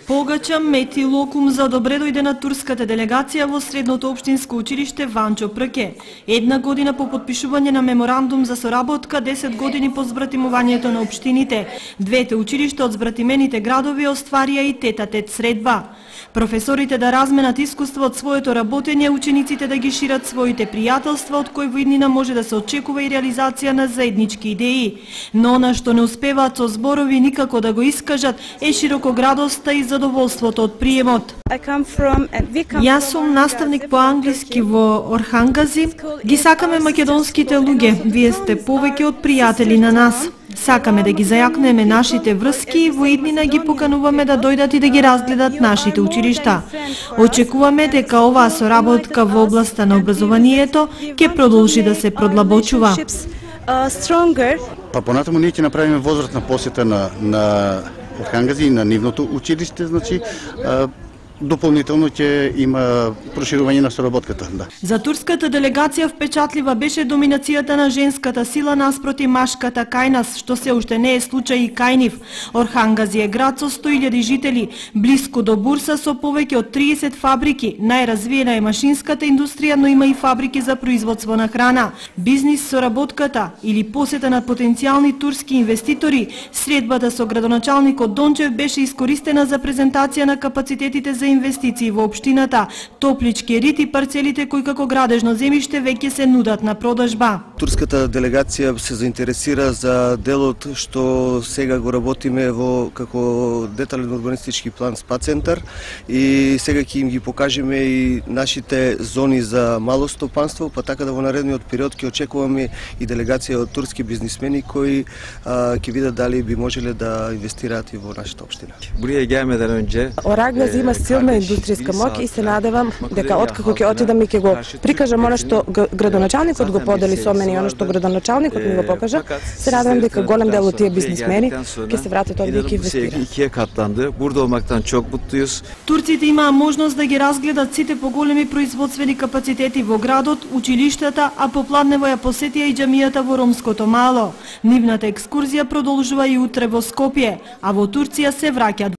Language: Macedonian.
Погача Мети Локумза добре дојде на турската делегација во средното општинско училиште Ванчо Прке. Една година по потпишување на меморандум за соработка, 10 години по збратимувањето на општините, двете училишта од збратимените градови остварија и тет-а-тет средба. Професорите да разменат искуство од своето работење, учениците да ги шират своите пријателства, од кои во иднина може да се очекува и реализација на заеднички идеи. Но она што не успеваат со зборови никако да го искажат е широкоградоста и задоволството од приемот. Јас сум наставник по англиски во Орхангази. Ги сакаме македонските луѓе, вие сте повеќе од пријатели на нас. Сакаме да ги зајакнеме нашите врски и во иднина ги покануваме да дојдат и да ги разгледат нашите училишта. Очекуваме дека оваа соработка во областа на образованието ќе продолжи да се продлабочува. Па понатаму ние ќе направиме возвратна посета на Орхангази и на нивното училиште, значи дополнително ќе има проширување на соработката. Да. За турската делегација впечатлива беше доминацијата на женската сила наспроти машката кај нас, што се уште не е случај и кај нив. Орхангази е град со 100.000 жители, блиску до Бурса со повеќе од 30 фабрики. Најразвиена е машинската индустрија, но има и фабрики за производство на храна. Бизнис соработката или посета на потенцијални турски инвеститори, средбата со градоначалникот Дончев беше искористена за презентација на капацитетите за инвестиции во општината, топлички рит и парцелите кои како градежно земјиште веќе се нудат на продажба. Турската делегација се заинтересира за делот што сега го работиме во како детален урбанистички план СПА центар и сега ќе им ги покажеме и нашите зони за мало стопанство, па така да во наредниот период ќе очекуваме и делегација од турски бизнисмени кои ќе видат дали би можеле да инвестираат и во нашата општина. Buraya gelmeden önce Орхангази има силна индустријска моќ и се надевам дека откако ќе отидам и ќе го прикажам она што градоначалникот го подели со мене и она што градоначалникот ми го покажа, се надевам дека голем дел од тие бизнисмени ќе се вратат овде и ќе инвестираат. Турците имаа можност да ги разгледат сите поголеми производствени капацитети во градот, училиштата, а попладнево ја посетија и џамијата во Ромското мало. Нивната екскурзија продолжува и утре во Скопје, а во Турција се враќаат